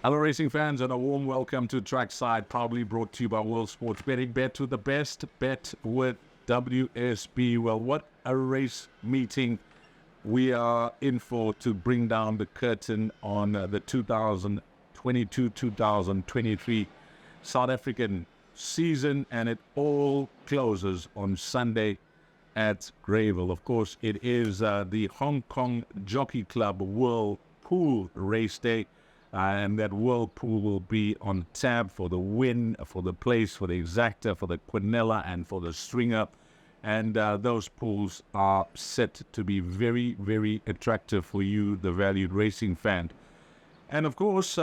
Hello racing fans and a warm welcome to Trackside, proudly brought to you by World Sports Betting. Bet with the best, bet with WSB. Well, what a race meeting we are in for to bring down the curtain on the 2022-2023 South African season, and it all closes on Sunday at Greyville. Of course, it is the Hong Kong Jockey Club Whirlpool Race Day. And that whirlpool will be on tab for the win, for the place, for the exacta, for the quinella, and for the stringer. And those pools are set to be very, very attractive for you, the valued racing fan. And of course,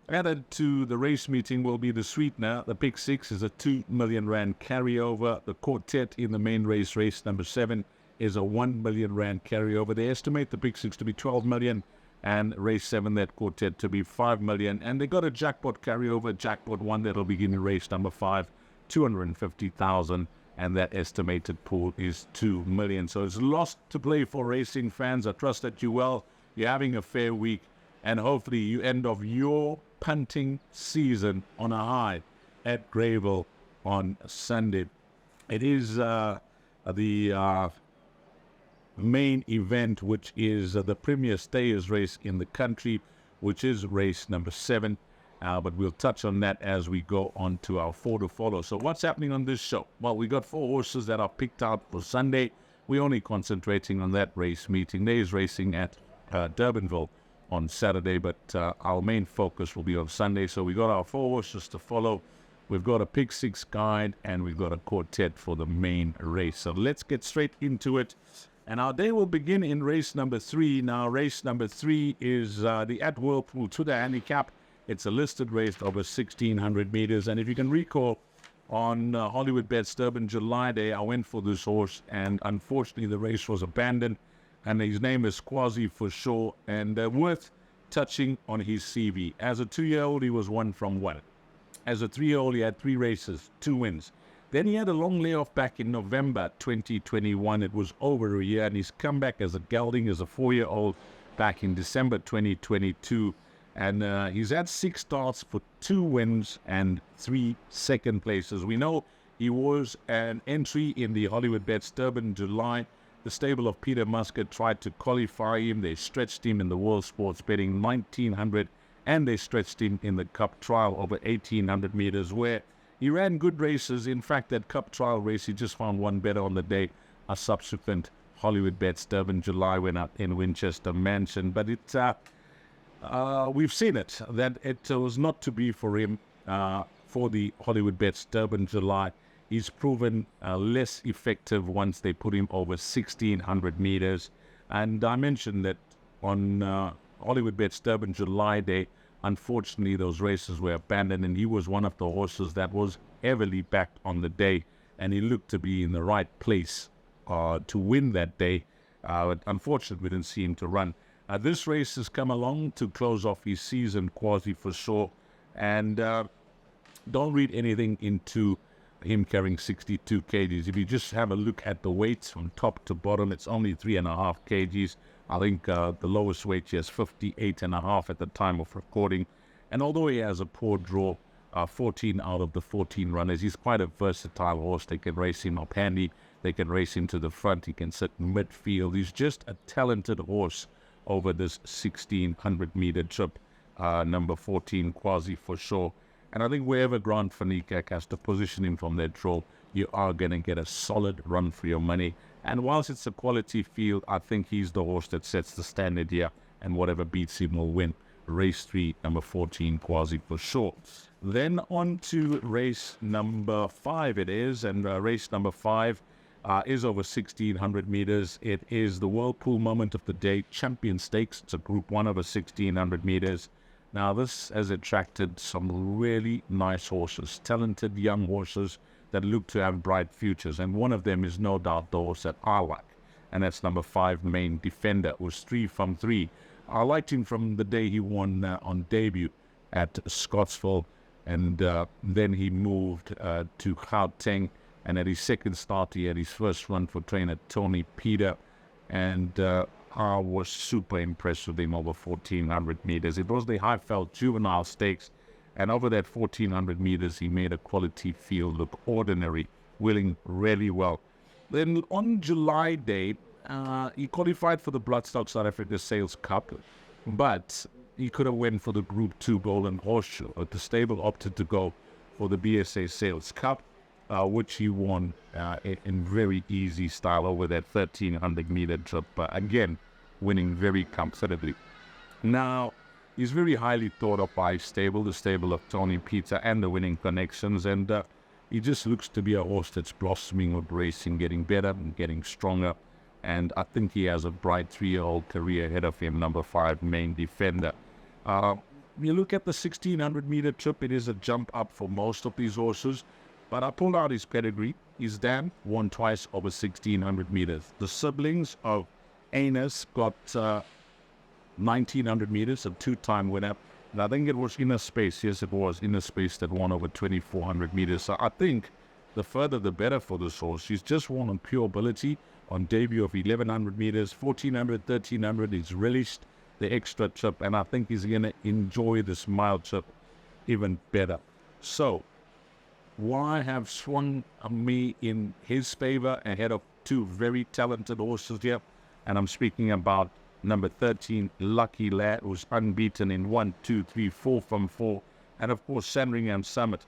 added to the race meeting will be the sweetener. The Pick 6 is a 2 million rand carryover. The quartet in the main race, race number 7, is a 1 million rand carryover. They estimate the Pick 6 to be 12 million. And race 7, that quartet, to be 5 million. And they got a jackpot carryover, jackpot 1, that'll begin in race number 5, 250,000. And that estimated pool is 2 million. So it's lots to play for racing fans. I trust that you're having a fair week. And hopefully you end off your punting season on a high at Greyville on Sunday. It is the main event, which is the premier stayers race in the country, which is race number 7. But we'll touch on that as we go on to our 4 to follow. So what's happening on this show? Well, we got 4 horses that are picked out for Sunday. We're only concentrating on that race meeting. There's racing at Durbanville on Saturday, but our main focus will be on Sunday. So we got our 4 horses to follow. We've got a Pick 6 guide, and we've got a quartet for the main race. So let's get straight into it. And our day will begin in race number 3. Now, race number 3 is the at Whirlpool to the handicap. It's a listed race over 1,600 meters. And if you can recall, on Hollywood Bets Durban July Day, I went for this horse, and unfortunately the race was abandoned. And his name is Quasi for sure, and worth touching on his CV. As a 2-year-old, he was 1 from 1. As a 3-year-old, he had 3 races, 2 wins. Then he had a long layoff back in November 2021. It was over a year, and he's come back as a gelding as a 4-year-old back in December 2022. And he's had 6 starts for 2 wins and 3 second places. We know he was an entry in the Hollywood Bets Durban July. The stable of Peter Muscat tried to qualify him. They stretched him in the World Sports Betting 1900, and they stretched him in the Cup Trial over 1800 meters, where he ran good races. In fact, that Cup Trial race, he just found one better on the day. A subsequent Hollywood Bets Durban July went out in Winchester Mansion. But we've seen it, that it was not to be for him for the Hollywood Bets Durban July. He's proven less effective once they put him over 1,600 meters. And I mentioned that on Hollywood Bets Durban July Day, unfortunately, those races were abandoned, and he was one of the horses that was heavily backed on the day, and he looked to be in the right place to win that day. But unfortunately, we didn't see him to run. This race has come along to close off his season, Quasi for sure, and don't read anything into him carrying 62 kgs. If you just have a look at the weights from top to bottom, it's only 3.5 kgs. I think the lowest weight he has 58.5 at the time of recording. And although he has a poor draw, 14 out of the 14 runners, he's quite a versatile horse. They can race him up handy. They can race him to the front. He can sit in midfield. He's just a talented horse over this 1,600 meter trip. Number 14, Quasi for sure. And I think wherever Grant van Niekerk has to position him from that draw, you are going to get a solid run for your money. And whilst it's a quality field, I think he's the horse that sets the standard here, and whatever beats him will win. Race 3, number 14, Quasi for sure. Then on to race number 5 it is, and race number 5 is over 1,600 meters. It is the Whirlpool Moment of the Day Champion Stakes. It's a Group 1 over 1,600 meters. Now this has attracted some really nice horses, talented young horses that look to have bright futures, and one of them is no doubt the horse that I like, and that's number 5, Main Defender. It was 3 from 3. I liked him from the day he won on debut at Scottsville, and then he moved to Gauteng, and at his second start he had his first run for trainer Tony Peter, and I was super impressed with him over 1400 meters. It was the Highveld Juvenile Stakes, and over that 1400 meters, he made a quality field look ordinary, winning really well. Then on July Day, he qualified for the Bloodstock South Africa Sales Cup, but he could have went for the Group 2 Golden Horseshoe, but the stable opted to go for the BSA Sales Cup, which he won in very easy style over that 1300 meter trip, again, winning very comfortably. Now, he's very highly thought of by his stable, the stable of Tony Peter and the Winning Connections, and he just looks to be a horse that's blossoming with racing, getting better and getting stronger. And I think he has a bright 3-year-old career ahead of him, number 5, Main Defender. You look at the 1600 meter trip, it is a jump up for most of these horses. But I pulled out his pedigree. His dam won twice over 1600 meters. The siblings of Anus got 1900 meters, a 2-time winner. And I think it was Inner Space. Yes, it was Inner Space that won over 2400 meters. So I think the further the better for this horse. She's just won on pure ability on debut of 1100 meters, 1400, 1300. He's relished the extra trip, and I think he's going to enjoy this mile trip even better. So, why have swung me in his favor ahead of 2 very talented horses here? And I'm speaking about number 13, Lucky Lad, who's unbeaten in 1, 2, 3, 4 from 4. And of course, Sandringham Summit,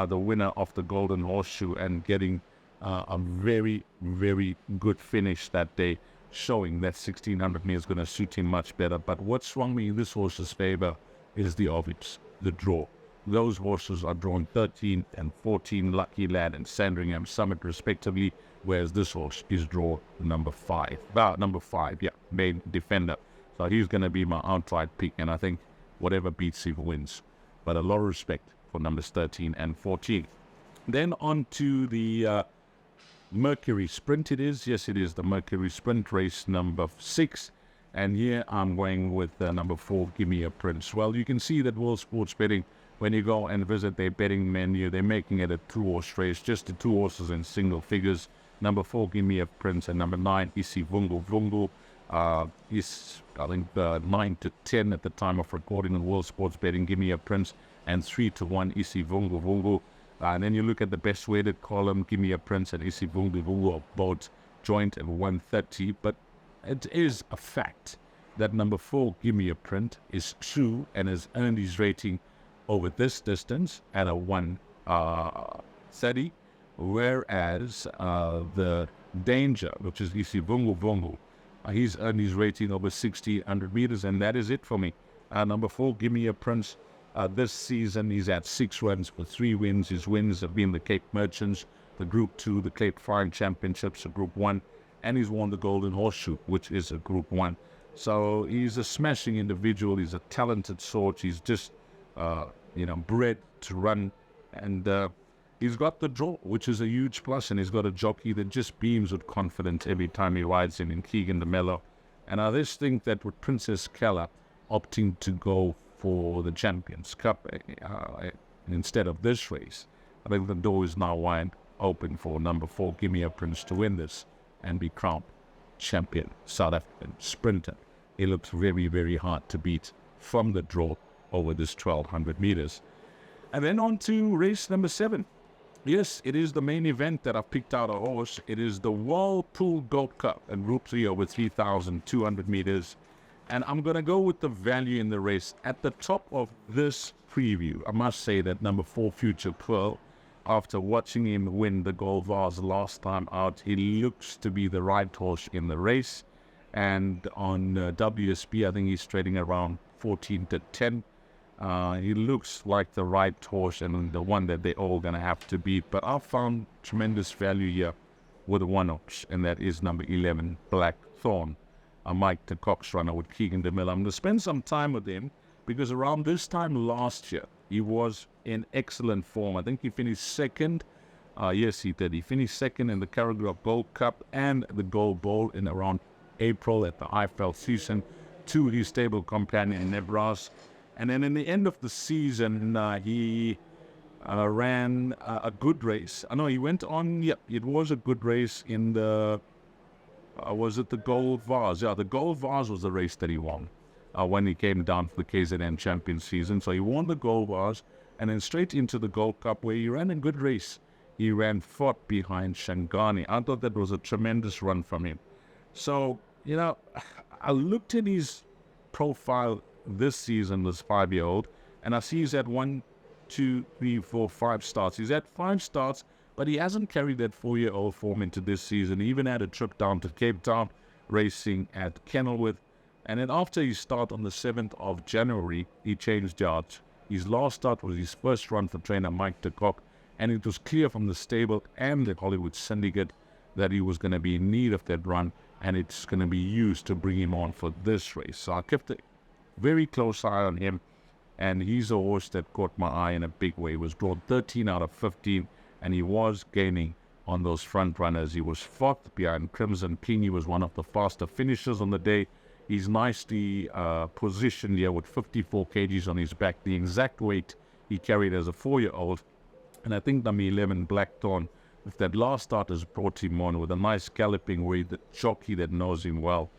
the winner of the Golden Horseshoe, and getting a very, very good finish that day, showing that 1600 meters is going to suit him much better. But what swung me in this horse's favor is the obvious, the draw. Those horses are drawn 13 and 14, Lucky Lad and Sandringham Summit respectively, whereas this horse is drawn number 5. Main Defender. So he's going to be my outright pick, and I think whatever beats him wins. But a lot of respect for numbers 13 and 14. Then on to the Mercury Sprint it is. Yes, it is the Mercury Sprint, race number 6. And here I'm going with number 4, Give Me a Prince. Well, you can see that World Sports Betting, when you go and visit their betting menu, they're making it a 2-horse race, just the 2 horses in single figures. Number 4, Give Me a Prince, and number 9, Isi Vungu Vungu. Is, I think, 9 to 10 at the time of recording on World Sports Betting, Give Me a Prince, and 3 to 1, Isi Vungu Vungu. And then you look at the best weighted column, Give Me a Prince and Isi Vungu Vungu are both joint at 130. But it is a fact that number 4, Give Me a Print, is true and has earned his rating over this distance at a 130, whereas the Danger, which is Isi Vungu Vungu, he's earned his rating over 1600 meters, and that is it for me. Number 4, Give Me a Prince, this season he's had 6 runs with 3 wins. His wins have been the Cape Merchants, the Group 2, the Cape Flying Championships, the Group 1, and he's won the Golden Horseshoe, which is a Group 1. So he's a smashing individual. He's a talented sort. He's just bred to run, and he's got the draw, which is a huge plus, and he's got a jockey that just beams with confidence every time he rides in Keegan de Mello. And I just think that with Princess Keller opting to go for the Champions Cup instead of this race, I think the door is now wide open for number 4, Give Me a Prince, to win this and be crowned champion South African sprinter. He looks very, very hard to beat from the draw over this 1200 meters. And then on to race number 7. Yes, it is the main event that I've picked out a horse. It is the Whirlpool Gold Cup and Group 3 over 3,200 meters. And I'm going to go with the value in the race. At the top of this preview, I must say that number 4, Future Pearl, after watching him win the Gold Vase last time out, he looks to be the right horse in the race. And on WSB, I think he's trading around 14 to 10. He looks like the right horse and the one that they're all going to have to beat. But I found tremendous value here with one horse, and that is number 11, Blackthorn. Mike the Cox runner with Keegan de Mello. I'm going to spend some time with him because around this time last year, he was in excellent form. I think he finished second. Yes, he did. He finished second in the Carragher Gold Cup and the Gold Bowl in around April at the Highveld season to his stable companion Nebras. And then in the end of the season, he ran a good race. I know he went on, it was a good race in the was it the Gold Vase? Yeah, the Gold Vase was the race that he won when he came down for the KZN Champion season. So he won the Gold Vase and then straight into the Gold Cup, where he ran a good race. He ran fourth behind Shangani. I thought that was a tremendous run from him. So, I looked at his profile this season, this 5-year-old, and I see he's had 1, 2, 3, 4, 5 starts. He's had 5 starts, but he hasn't carried that 4-year-old form into this season. He even had a trip down to Cape Town, racing at Kenilworth. And then after his start on the 7th of January, he changed yards. His last start was his first run for trainer Mike de Kock, and it was clear from the stable and the Hollywood Syndicate that he was going to be in need of that run, and it's going to be used to bring him on for this race. So I kept a very close eye on him, and he's a horse that caught my eye in a big way. He was drawn 13 out of 15, and he was gaining on those front runners. He was fourth behind Crimson King. He was one of the faster finishers on the day. He's nicely positioned here with 54 kgs on his back, the exact weight he carried as a 4-year-old. And I think number 11, Blackthorn, if that last start has brought him on with a nice galloping way, the jockey that knows him well,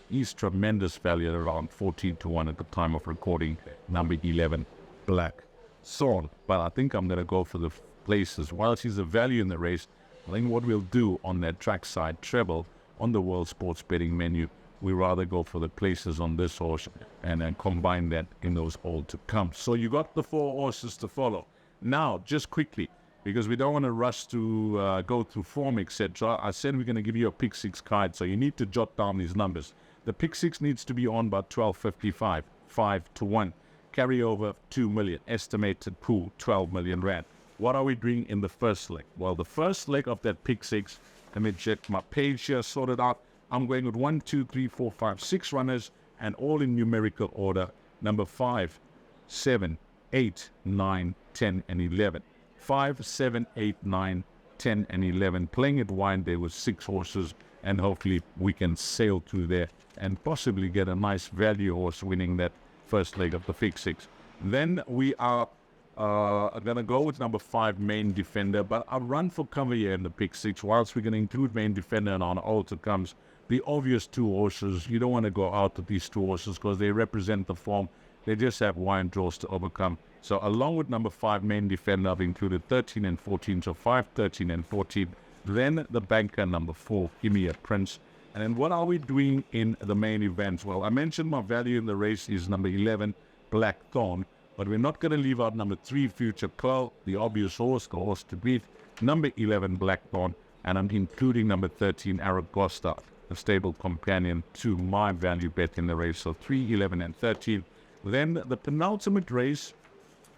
he's tremendous value at around 14-1 at the time of recording, number 11, Blackthorn. But I think I'm going to go for the places. Whilst he's a value in the race, I think what we'll do on that trackside treble on the World Sports Betting menu, we rather go for the places on this horse and then combine that in those all to come. So you got the 4 horses to follow. Now, just quickly, because we don't want to rush to go through form, etc., I said we're going to give you a pick 6 card, so you need to jot down these numbers. The pick 6 needs to be on by 12.55, 5-1. Carryover 2 million. Estimated pool 12 million rand. What are we doing in the first leg? Well, the first leg of that pick 6, let me check my page here, sorted out. I'm going with 1, 2, 3, 4, 5, 6 runners, and all in numerical order. Number 5, 7, 8, 9, 10, and 11. 5, 7, 8, 9, 10, and 11. Playing it wide there with 6 horses, and hopefully we can sail through there and possibly get a nice value horse winning that first leg of the pick 6. Then we are going to go with number 5, Main Defender, but I'll run for cover here in the pick 6. Whilst we're going to include Main Defender and on altar comes the obvious 2 horses. You don't want to go out with these 2 horses because they represent the form. They just have wide draws to overcome. So along with number 5, Main Defender, I've included 13 and 14, so 5, 13 and 14. Then the banker, number 4, Give Me a Prince. And then what are we doing in the main events? Well, I mentioned my value in the race is number 11, Blackthorn. But we're not going to leave out number 3, Future Pearl, the obvious horse, the horse to beat. Number 11, Blackthorn. And I'm including number 13, Aragosta, a stable companion to my value bet in the race. So 3, 11, and 13. Then the penultimate race,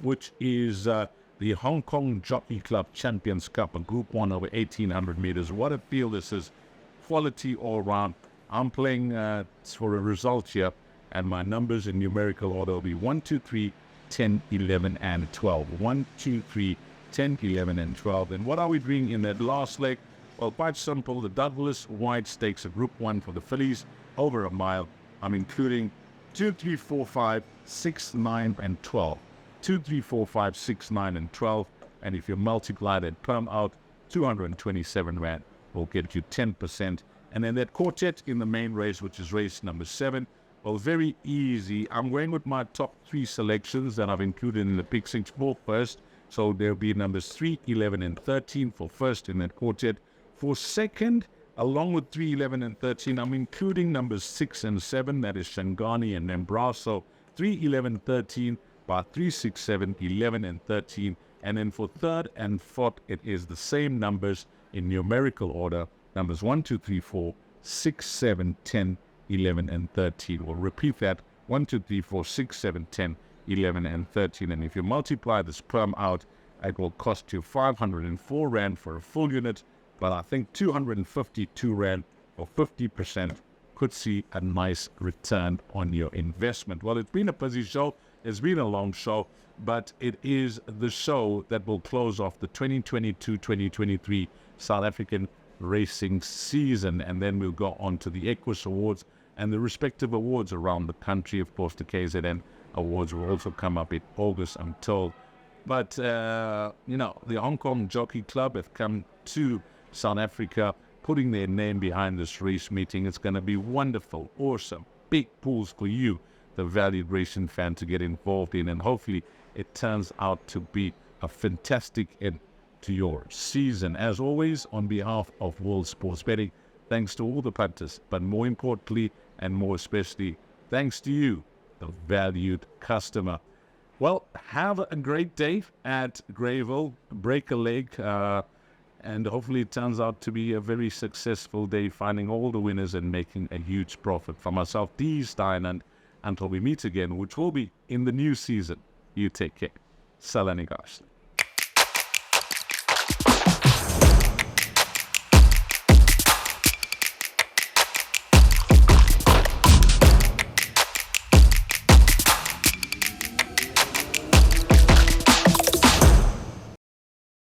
which is the Hong Kong Jockey Club Champions Cup, a Group 1 over 1,800 meters. What a field this is. Quality all around. I'm playing for a result here, and my numbers in numerical order will be 1, 2, 3, 10, 11, and 12. 1, 2, 3, 10, 11, and 12. And what are we doing in that last leg? Well, quite simple. The Douglas Wide Stakes, a Group 1 for the fillies, over a mile. I'm including 2, 3, 4, 5, 6, 9, and 12. 2, 3, 4, 5, 6, 9, and 12. And if you multiply that term out, 227 rand will get you 10%. And then that quartet in the main race, which is race number 7, well, very easy. I'm going with my top 3 selections that I've included in the pick 6 for first. So there'll be numbers 3, 11, and 13 for first in that quartet. For second, along with 3, 11, and 13, I'm including numbers 6 and 7, that is Shangani and Nembraso. 3, 11, 13 by 3, 6, 7, 11, and 13. And then for third and fourth, it is the same numbers in numerical order. Numbers 1, 2, 3, 4, 6, 7, 10, 11, and 13. We'll repeat that. 1, 2, 3, 4, 6, 7, 10, 11, and 13. And if you multiply this perm out, it will cost you 504 rand for a full unit. But I think 252 rand or 50% could see a nice return on your investment. Well, it's been a busy show. It's been a long show, but it is the show that will close off the 2022-2023 South African racing season. And then we'll go on to the Equus Awards and the respective awards around the country. Of course, the KZN Awards will also come up in August, I'm told. But, the Hong Kong Jockey Club have come to South Africa, putting their name behind this race meeting. It's going to be wonderful, awesome, big pools for you, the valued racing fan, to get involved in, and hopefully it turns out to be a fantastic end to your season. As always, on behalf of World Sports Betting, thanks to all the punters, but more importantly and more especially, thanks to you, the valued customer. Well, have a great day at Greyville. Break a leg, and hopefully it turns out to be a very successful day, finding all the winners and making a huge profit. For myself, Deez Dayanand, until we meet again, which will be in the new season, you take care. Salani Gash.